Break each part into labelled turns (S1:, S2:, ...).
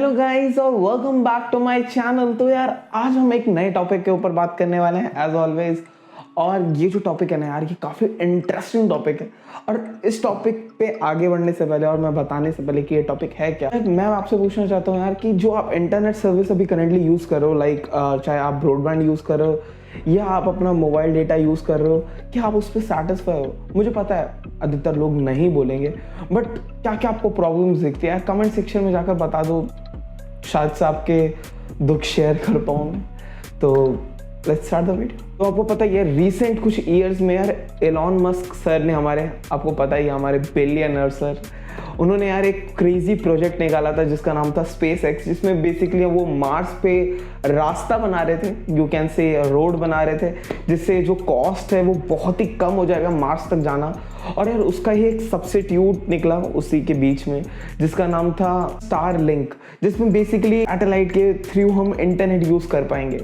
S1: Hello guys और welcome back to my channel. तो यार आज हम एक नए टॉपिक के ऊपर बात करने वाले हैं एज ऑलवेज। और ये जो टॉपिक है ना यार, ये काफ़ी इंटरेस्टिंग टॉपिक है। और इस टॉपिक पे आगे बढ़ने से पहले और मैं बताने से पहले कि ये टॉपिक है क्या, मैं आपसे पूछना चाहता हूँ यार कि जो आप इंटरनेट सर्विस अभी करेंटली यूज़ कर रहे हो, लाइक चाहे आप ब्रॉडबैंड यूज़ कर रहे हो या आप अपना मोबाइल डेटा यूज़ कर रहे हो, क्या आप उस पर सेटिस्फाई हो? मुझे पता है अधिकतर लोग नहीं बोलेंगे, बट क्या क्या आपको प्रॉब्लम्स दिखती है? कमेंट सेक्शन में जाकर बता दो, शायद से आपके दुख शेयर कर पाऊँ मैं। तो लेट्स स्टार्ट द वीडियो। तो आपको पता है रिसेंट कुछ ईयर्स में यार एलॉन मस्क सर ने आपको पता ही हमारे बिलियनर सर, उन्होंने यार एक क्रेजी प्रोजेक्ट निकाला था जिसका नाम था स्पेस एक्स, जिसमें बेसिकली वो मार्स पे रास्ता बना रहे थे, यू कैन से रोड बना रहे थे, जिससे जो कॉस्ट है वो बहुत ही कम हो जाएगा मार्स तक जाना। और यार उसका ही एक सब्स्टिट्यूट निकला उसी के बीच में जिसका नाम था स्टारलिंक, जिसमें बेसिकली सैटेलाइट के थ्रू हम इंटरनेट यूज़ कर पाएंगे।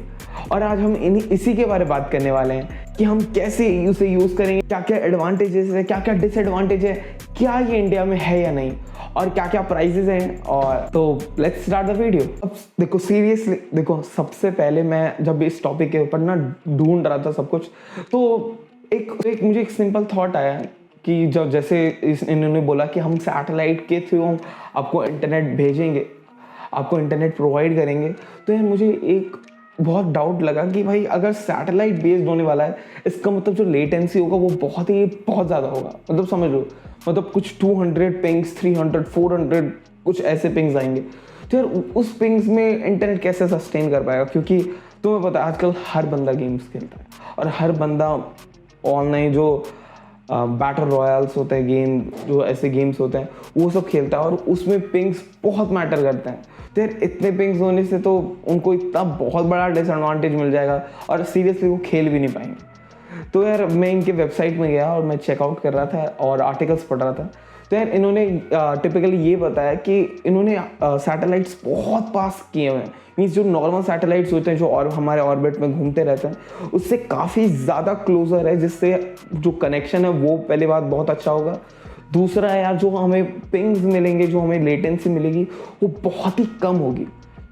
S1: और आज हम इसी के बारे में बात करने वाले हैं कि हम कैसे उसे यूज़ करेंगे, क्या क्या एडवांटेजेस है, क्या क्या डिसएडवांटेज है, क्या ये इंडिया में है या नहीं, और क्या क्या प्राइजेस हैं। और तो लेट्स स्टार्ट द वीडियो। अब देखो सीरियसली, देखो सबसे पहले मैं जब इस टॉपिक के ऊपर ना ढूंढ रहा था सब कुछ, तो एक मुझे एक सिंपल थॉट आया कि जब जैसे इन्होंने बोला कि हम सैटेलाइट के थ्रू हम आपको इंटरनेट भेजेंगे, आपको इंटरनेट प्रोवाइड करेंगे, तो यार मुझे एक बहुत डाउट लगा कि भाई अगर सैटेलाइट बेस्ड होने वाला है, इसका मतलब जो लेटेंसी होगा वो बहुत ज़्यादा होगा। मतलब समझ लो, मतलब कुछ 200 पिंग्स, 300, 400 कुछ ऐसे पिंग्स आएंगे। तो यार उस पिंग्स में इंटरनेट कैसे सस्टेन कर पाएगा? क्योंकि तुम्हें पता है आजकल हर बंदा गेम्स खेलता है और हर बंदा ऑनलाइन जो बैटल रॉयल्स होते हैं, गेम जो ऐसे गेम्स होते हैं वो सब खेलता है, और उसमें पिंग्स बहुत मैटर करते हैं। तो यार इतने पिंग्स होने से तो उनको इतना बहुत बड़ा डिसएडवांटेज मिल जाएगा और सीरियसली वो खेल भी नहीं पाएंगे। तो यार मैं इनके वेबसाइट में गया और मैं चेकआउट कर रहा था और आर्टिकल्स पढ़ रहा था। तो यार इन्होंने टिपिकली ये बताया कि इन्होंने सैटेलाइट्स बहुत पास किए हुए हैं। मीन्स जो नॉर्मल सैटेलाइट्स होते हैं जो और हमारे ऑर्बिट में घूमते रहते हैं उससे काफ़ी ज़्यादा क्लोजर है, जिससे जो कनेक्शन है वो पहली बात बहुत अच्छा होगा। दूसरा है यार जो हमें पिंग्स मिलेंगे, जो हमें लेटेंसी मिलेगी वो बहुत ही कम होगी,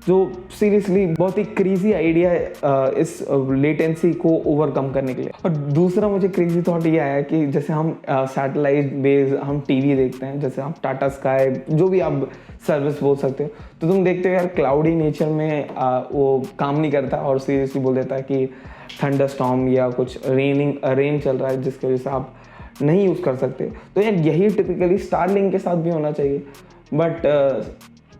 S1: जो सीरियसली बहुत ही क्रेजी आइडिया है इस लेटेंसी को ओवरकम करने के लिए। और दूसरा मुझे क्रेजी थॉट ये आया कि जैसे हम सैटेलाइट बेस्ड हम टीवी देखते हैं, जैसे आप टाटा स्काई जो भी आप सर्विस बोल सकते हो, तो तुम देखते हो यार क्लाउडी नेचर में वो काम नहीं करता और सीरियसली बोल देता है कि थंडर स्टॉर्म या कुछ रेन चल रहा है जिसकी वजह से आप नहीं यूज़ कर सकते। तो यार यही टिपिकली स्टारलिंक के साथ भी होना चाहिए, बट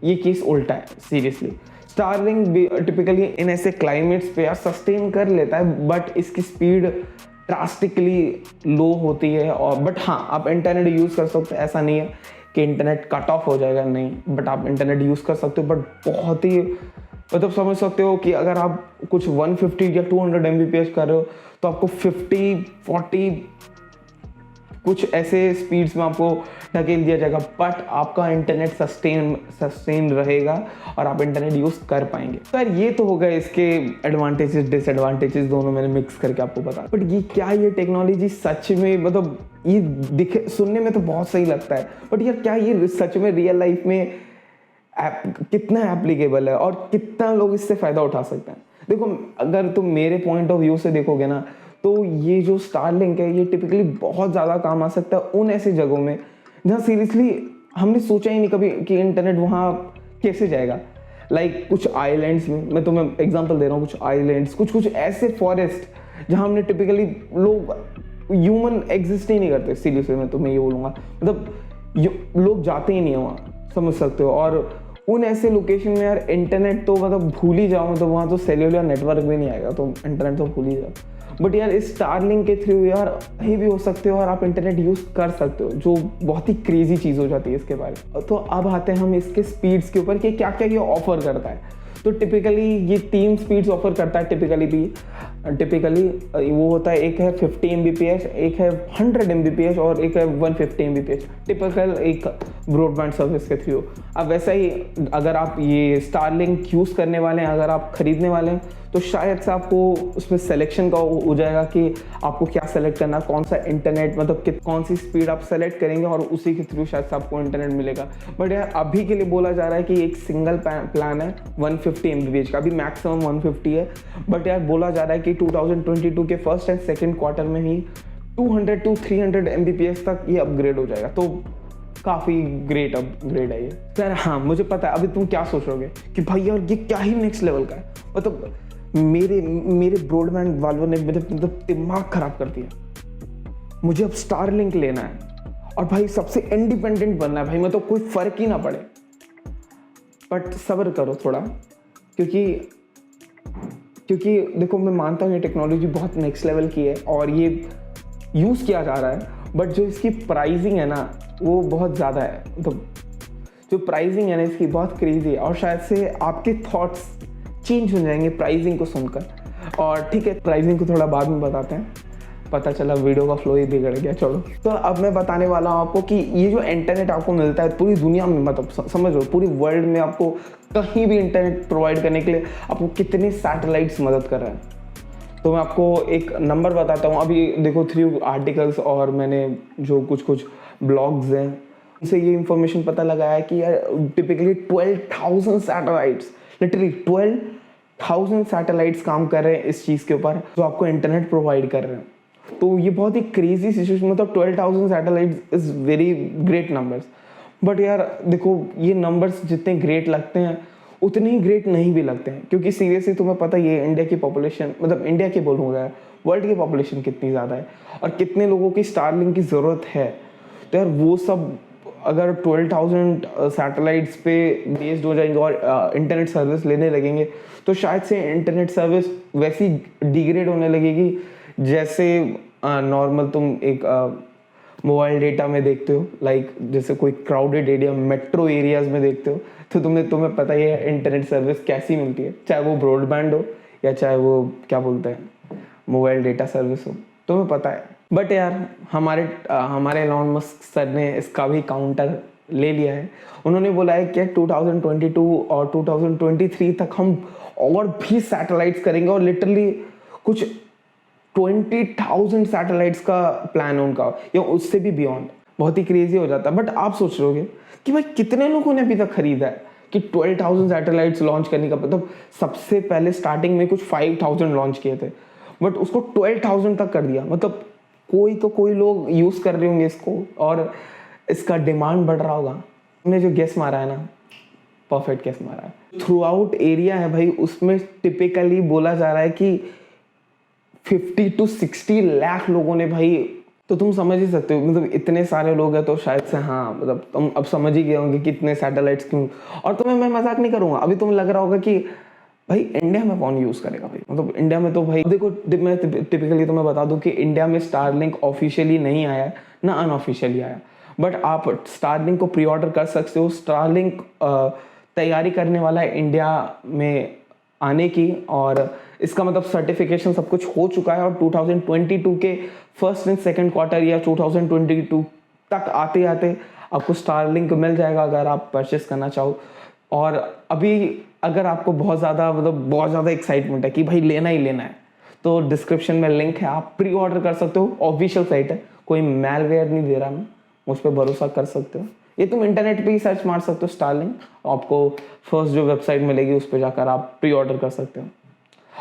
S1: ये केस उल्टा है। सीरियसली स्टारलिंक भी टिपिकली इन ऐसे क्लाइमेट्स पे यार सस्टेन कर लेता है, बट इसकी स्पीड ड्रास्टिकली लो होती है। और बट हाँ, आप इंटरनेट यूज़ कर सकते हो, ऐसा नहीं है कि इंटरनेट कट ऑफ हो जाएगा, नहीं, बट आप इंटरनेट यूज़ कर सकते हो। बट बहुत ही मतलब समझ सकते हो कि अगर आप कुछ 150 या 200 Mbps कर रहे हो तो आपको 50-40 कुछ ऐसे स्पीड्स में आपको ढकेल दिया जाएगा, बट आपका इंटरनेट सस्टेन रहेगा और आप इंटरनेट यूज़ कर पाएंगे। तो यार ये तो हो गए इसके एडवांटेजेस डिसएडवांटेजेस दोनों मैंने मिक्स करके आपको बता। बट ये क्या ये टेक्नोलॉजी सच में, मतलब ये दिखे सुनने में तो बहुत सही लगता है, बट यार क्या ये सच में रियल लाइफ में कितना एप्लीकेबल है और कितना लोग इससे फ़ायदा उठा सकते हैं? देखो अगर तुम मेरे पॉइंट ऑफ व्यू से देखोगे ना, तो ये जो स्टारलिंक है ये टिपिकली बहुत ज़्यादा काम आ सकता है उन ऐसी जगहों में जहाँ सीरियसली हमने सोचा ही नहीं कभी कि इंटरनेट वहाँ कैसे जाएगा। लाइक कुछ आइलैंड्स में, मैं तुम्हें एग्जांपल दे रहा हूँ, कुछ आइलैंड्स, कुछ ऐसे फॉरेस्ट जहाँ हमने टिपिकली लोग ह्यूमन एग्जिस्ट ही नहीं करते। सीरियसली मैं तुम्हें ये बोलूँगा, मतलब लोग जाते ही नहीं है वहाँ, समझ सकते हो। और उन ऐसे लोकेशन में यार इंटरनेट तो मतलब भूल ही जाओ, तो वहाँ तो सेल्यूलर नेटवर्क भी नहीं आएगा, तो इंटरनेट तो भूल ही जाओ। बट यार इस स्टारलिंक के थ्रू यार कहीं भी हो सकते हो और आप इंटरनेट यूज़ कर सकते हो, जो बहुत ही क्रेजी चीज़ हो जाती है इसके बारे में। तो अब आते हैं हम इसके स्पीड्स के ऊपर कि क्या क्या ये ऑफर करता है। तो टिपिकली ये 3 स्पीड्स ऑफर करता है टिपिकली भी। टिपिकली वो होता है, एक है 50 Mbps, एक है 100 Mbps और एक है 150 Mbps, टिपिकल एक ब्रॉडबैंड सर्विस के थ्रू। अब वैसा ही अगर आप ये स्टारलिंक यूज़ करने वाले हैं, अगर आप ख़रीदने वाले हैं, तो शायद से आपको उसमें सिलेक्शन का हो जाएगा कि आपको क्या सेलेक्ट करना, कौन सा इंटरनेट, मतलब कि कौन सी स्पीड आप सेलेक्ट करेंगे और उसी के थ्रू शायद से आपको इंटरनेट मिलेगा। बट यार अभी के लिए बोला जा रहा है कि एक सिंगल प्लान है 150 Mbps का, अभी मैक्सिमम 150 है। बट यार बोला जा रहा है कि 2022 के फर्स्ट एंड सेकेंड क्वार्टर में ही 200 to 300 Mbps तक ये अपग्रेड हो जाएगा। तो काफ़ी ग्रेट अपग्रेड है ये। सर हाँ, मुझे पता है अभी तुम क्या सोच रहोगे कि भाई यार ये क्या ही नेक्स्ट लेवल का है, मतलब मेरे ब्रॉडबैंड वालों ने मतलब दिमाग खराब कर दिया। मुझे अब स्टारलिंक लेना है और भाई सबसे इंडिपेंडेंट बनना है भाई, मतलब कोई फ़र्क ही ना पड़े। बट सब्र करो थोड़ा, क्योंकि देखो मैं मानता हूँ ये टेक्नोलॉजी बहुत नेक्स्ट लेवल की है और ये यूज़ किया जा रहा है, बट जो इसकी प्राइसिंग है ना वो बहुत ज़्यादा है। मतलब जो प्राइसिंग है ना इसकी बहुत क्रेजी है और शायद से आपके थॉट्स चेंज हो जाएंगे प्राइसिंग को सुनकर। और ठीक है, प्राइसिंग को थोड़ा बाद में बताते हैं, पता चला वीडियो का फ्लो ही बिगड़ गया। चलो, तो अब मैं बताने वाला हूँ आपको कि ये जो इंटरनेट आपको मिलता है पूरी दुनिया में, मतलब समझ लो पूरी वर्ल्ड में आपको कहीं भी इंटरनेट प्रोवाइड करने के लिए आपको कितने सैटेलाइट्स मदद कर रहे हैं। तो मैं आपको एक नंबर बताता हूँ। अभी देखो थ्रू आर्टिकल्स और मैंने जो कुछ ब्लॉग्स हैं उनसे ये इंफॉर्मेशन पता लगाया है कि यार टिपिकली 12,000 सैटेलाइट्स, लिटरली 12,000 सैटेलाइट्स काम कर रहे हैं इस चीज़ के ऊपर जो आपको इंटरनेट प्रोवाइड कर रहे हैं। तो ये बहुत ही क्रेजी सिचुएशन, मतलब 12,000 satellites is very great numbers. But यार देखो ये नंबर्स जितने ग्रेट लगते हैं उतने ही ग्रेट नहीं भी लगते हैं, क्योंकि सीरियसली तुम्हें पता ये इंडिया की पॉपुलेशन, मतलब इंडिया की बोलूँगा, वर्ल्ड की पॉपुलेशन कितनी ज़्यादा है और कितने लोगों की स्टारलिंक की ज़रूरत है। तो यार वो सब अगर 12,000 सैटेलाइट्स पे बेस्ड हो जाएंगे और इंटरनेट सर्विस लेने लगेंगे तो शायद से इंटरनेट सर्विस वैसी डिग्रेड होने लगेगी जैसे नॉर्मल तुम एक मोबाइल डेटा में देखते हो, लाइक जैसे कोई क्राउडेड एरिया, मेट्रो एरियाज में देखते हो, तो तुम्हें पता ही है इंटरनेट सर्विस कैसी मिलती है, चाहे वो ब्रॉडबैंड हो या चाहे वो क्या बोलते हैं मोबाइल डेटा सर्विस हो, तुम्हें पता है। बट यार हमारे एलॉन मस्क सर ने इसका भी काउंटर ले लिया है। उन्होंने बोला है कि 2022 और 2023 तक हम और भी सैटेलाइट्स करेंगे और लिटरली कुछ 20,000 सैटेलाइट्स का प्लान है उनका, या उससे भी बियॉन्ड। बहुत ही क्रेजी हो जाता है। बट आप सोच रहे कि भाई कितने लोगों ने अभी तक खरीदा है कि 12,000 सैटेलाइट्स लॉन्च करने का, मतलब सबसे पहले स्टार्टिंग में कुछ 5,000 लॉन्च किए थे बट उसको 12,000 तक कर दिया। मतलब कोई लोग यूज़ कर रहे होंगे इसको और इसका डिमांड बढ़ रहा होगा। हमने जो गेस मारा है ना, परफेक्ट गेस मारा है। थ्रू आउट एरिया है भाई, उसमें टिपिकली बोला जा रहा है कि 50 to 60 लाख लोगों ने भाई, तो तुम समझ ही सकते हो, मतलब इतने सारे लोग हैं तो शायद से हाँ, मतलब तुम अब समझ ही गए होंगे कितने सैटेलाइट्स क्यों। और तुम्हें मैं मजाक नहीं करूँगा, अभी तुम्हें लग रहा होगा कि भाई इंडिया में कौन यूज़ करेगा भाई, मतलब इंडिया में तो भाई देखो मैं टिपिकली तुम्हें बता दूं कि इंडिया में स्टारलिंक ऑफिशियली नहीं आया है ना अनऑफिशियली आया, बट आप स्टारलिंक को प्री ऑर्डर कर सकते हो। स्टारलिंक तैयारी करने वाला है इंडिया में आने की, और इसका मतलब सर्टिफिकेशन सब कुछ हो चुका है और 2022 के फर्स्ट एंड सेकेंड क्वार्टर या 2022 तक आते आते आपको स्टारलिंक मिल जाएगा अगर आप परचेस करना चाहो। और अभी अगर आपको बहुत ज़्यादा एक्साइटमेंट है कि भाई लेना ही लेना है, तो डिस्क्रिप्शन में लिंक है, आप प्री ऑर्डर कर सकते हो। ऑफिशियल साइट है, कोई मैलवेयर नहीं दे रहा, मैं मुझ पर भरोसा कर सकते हो। ये तुम इंटरनेट पे ही सर्च मार सकते हो स्टारलिंक, आपको फर्स्ट जो वेबसाइट मिलेगी उस पर जाकर आप प्री ऑर्डर कर सकते हो।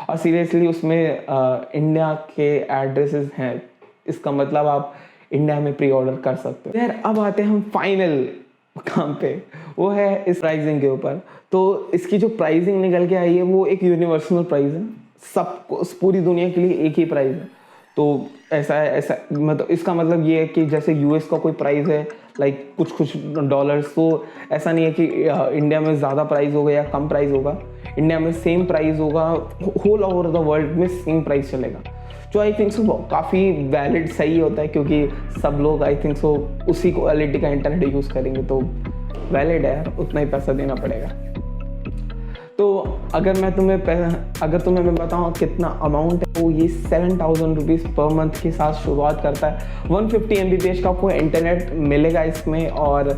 S1: और सीरियसली उसमें इंडिया के एड्रेसेस हैं, इसका मतलब आप इंडिया में प्री ऑर्डर कर सकते हो। यार अब आते हैं हम फाइनल काम पे, वो है इस प्राइसिंग के ऊपर। तो इसकी जो प्राइसिंग निकल के आई है वो एक यूनिवर्सल प्राइस है, सबको पूरी दुनिया के लिए एक ही प्राइस है। तो ऐसा मतलब इसका मतलब ये है कि जैसे यूएस का कोई प्राइस है लाइक कुछ डॉलर्स, तो ऐसा नहीं है कि इंडिया में ज़्यादा प्राइस होगा या कम प्राइस होगा। इंडिया में सेम प्राइस होगा, होल ओवर द वर्ल्ड में सेम प्राइस चलेगा, जो आई थिंक सो काफ़ी वैलिड सही होता है, क्योंकि सब लोग आई थिंक सो उसी क्वालिटी का इंटरनेट यूज़ करेंगे, तो वैलिड है, उतना ही पैसा देना पड़ेगा। तो अगर तुम्हें मैं बताऊँ कितना अमाउंट है, तो ये 7,000 रुपीज़ पर मंथ के साथ शुरुआत करता है। 150 MBPS का आपको इंटरनेट मिलेगा इसमें। और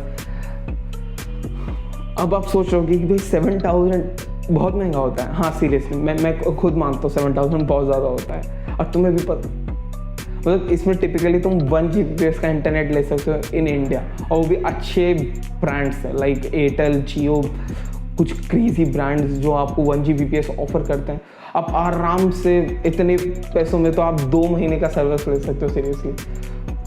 S1: अब आप सोच रहे हो कि भाई 7,000 बहुत महंगा होता है। हाँ सीरियसली मैं खुद मानता हूँ 7,000 बहुत ज़्यादा होता है। और तुम्हें भी पता, मतलब इसमें टिपिकली तुम 1 Gbps का इंटरनेट ले सकते हो इन इंडिया, और वो भी अच्छे ब्रांड्स हैं लाइक एयरटेल, जियो, कुछ क्रेजी ब्रांड्स जो आपको 1 Gbps ऑफर करते हैं। आप आराम से इतने पैसों में तो आप 2 महीने का सर्विस ले सकते हो सीरियसली।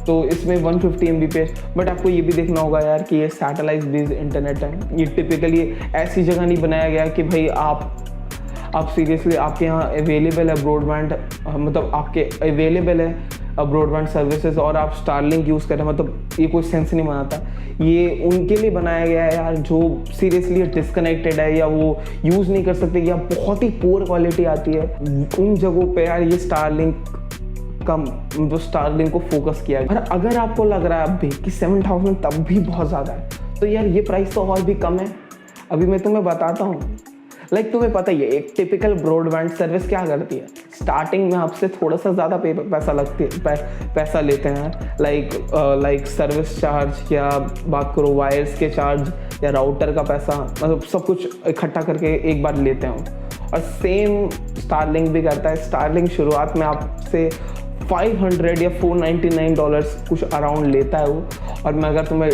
S1: तो इसमें 150 MBPS, बट आपको ये भी देखना होगा यार कि ये सैटेलाइट बेस्ड इंटरनेट है। ये टिपिकली ऐसी जगह नहीं बनाया गया कि भाई आप सीरियसली आपके यहाँ अवेलेबल है ब्रॉडबैंड, मतलब आपके अवेलेबल है ब्रॉडबैंड सर्विसेज और आप स्टारलिंक यूज़ करें, मतलब ये कोई सेंस नहीं बनाता। ये उनके लिए बनाया गया है यार जो सीरियसली डिस्कनेक्टेड है या वो यूज़ नहीं कर सकते या बहुत ही पुअर क्वालिटी आती है। उन जगहों पे यार ये स्टारलिंक को फोकस किया गया। और अगर आपको लग रहा है अब भी कि 7,000 तब भी बहुत ज़्यादा है, तो यार ये प्राइस तो और भी कम है। अभी मैं तुम्हें बताता हूँ। लाइक तुम्हें पता ही है एक टिपिकल ब्रॉडबैंड सर्विस क्या करती है, स्टार्टिंग में आपसे थोड़ा सा ज़्यादा पैसा लेते हैं। लाइक सर्विस चार्ज, या बात करो वायर्स के चार्ज या राउटर का पैसा, मतलब सब कुछ इकट्ठा करके एक बार लेते हैं। और सेम स्टारलिंक भी करता है। स्टारलिंक शुरुआत में आपसे $500 या $499 कुछ अराउंड लेता है वो। और मैं अगर तुम्हें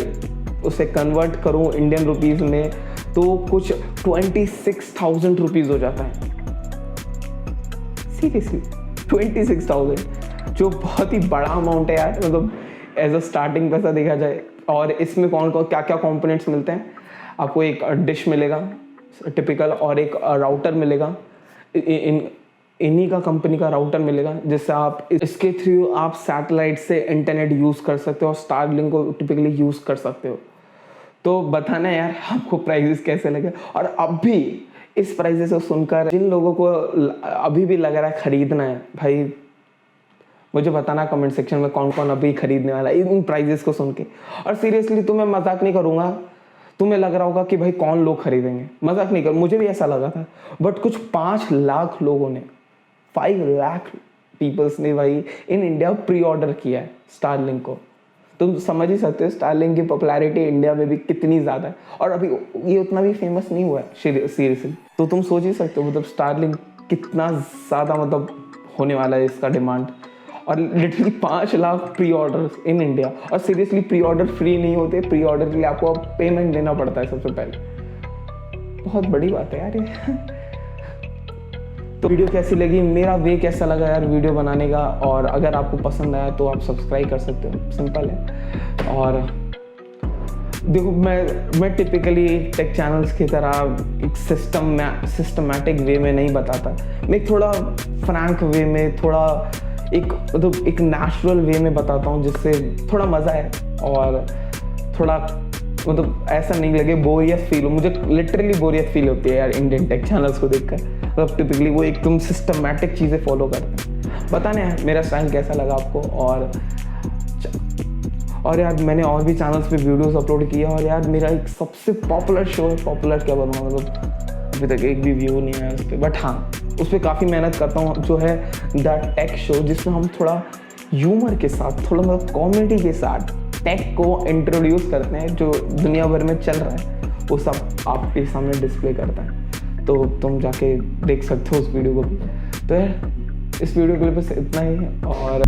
S1: उसे कन्वर्ट करूँ इंडियन रुपीज़ में तो कुछ 26,000 रुपीज़ हो जाता है। सीरियसली 26,000, जो बहुत ही बड़ा अमाउंट है यार, मतलब एज अ स्टार्टिंग पैसा देखा जाए। और इसमें कौन क्या क्या कंपोनेंट्स मिलते हैं, आपको एक डिश मिलेगा टिपिकल, और एक राउटर मिलेगा, इन्हीं का कंपनी का राउटर मिलेगा, जिससे आप इसके थ्रू आप सैटेलाइट से इंटरनेट यूज़ कर सकते हो और स्टारलिंक को टिपिकली यूज़ कर सकते हो। तो बताना यार आपको प्राइजेस कैसे लगे। और अब भी इस प्राइजेस को सुनकर जिन लोगों को अभी भी लग रहा है ख़रीदना है, भाई मुझे बताना कमेंट सेक्शन में कौन कौन अभी खरीदने वाला है इन प्राइजेस को सुन के। और सीरियसली तुम्हें मजाक नहीं करूँगा, तुम्हें लग रहा होगा कि भाई कौन लोग खरीदेंगे, मजाक नहीं कर, मुझे भी ऐसा लगा था। बट कुछ 5 लाख लोगों ने, 5 लाख पीपल्स ने भाई इन इंडिया प्री ऑर्डर किया है स्टारलिंक को। तुम समझ ही सकते हो स्टारलिंक की पॉपुलैरिटी इंडिया में भी कितनी ज़्यादा है, और अभी ये उतना भी फेमस नहीं हुआ है सीरियसली। तो तुम सोच ही सकते हो मतलब स्टारलिंक कितना ज़्यादा मतलब होने वाला है इसका डिमांड। और literally 5 lakh pre order in India. और सीरियसली प्री ऑर्डर फ्री नहीं होते, प्री ऑर्डर के लिए आपको पेमेंट देना पड़ता है सबसे पहले। बहुत बड़ी बात है यार ये। तो वीडियो कैसी लगी, मेरा वे कैसा लगा यार वीडियो बनाने का, और अगर आपको पसंद आया तो आप सब्सक्राइब कर सकते हो, सिंपल है। और देखो मैं टिपिकली टेक चैनल्स की तरह एक सिस्टमैटिक वे में नहीं बताता, मैं एक थोड़ा फ्रैंक वे में, थोड़ा एक नेचुरल वे में बताता हूँ, जिससे थोड़ा मज़ा है और थोड़ा मतलब ऐसा नहीं लगे बोरियत फील हो। मुझे लिटरली बोरियत फील होती है यार इंडियन टेक चैनल्स को देखकर, मतलब टिपिकली वो एकदम सिस्टमैटिक चीज़ें फॉलो करते हैं। बताना है मेरा स्टाइल कैसा लगा आपको। और यार मैंने और भी चैनल्स पे वीडियोस अपलोड किया, और यार मेरा एक सबसे पॉपुलर शो है, पॉपुलर क्या बोलूँगा, मतलब अभी तक एक भी व्यू नहीं आया उस पर, बट हाँ उस पर काफ़ी मेहनत करता हूँ, जो है द टेक शो, जिसमें हम थोड़ा ह्यूमर के साथ, थोड़ा मतलब कॉमेडी के साथ टेक को इंट्रोड्यूस करते हैं, जो दुनिया भर में चल रहा है वो सब आपके सामने डिस्प्ले करता है। तो तुम जाके देख सकते हो उस वीडियो को भी। तो यार इस वीडियो के लिए बस इतना ही, और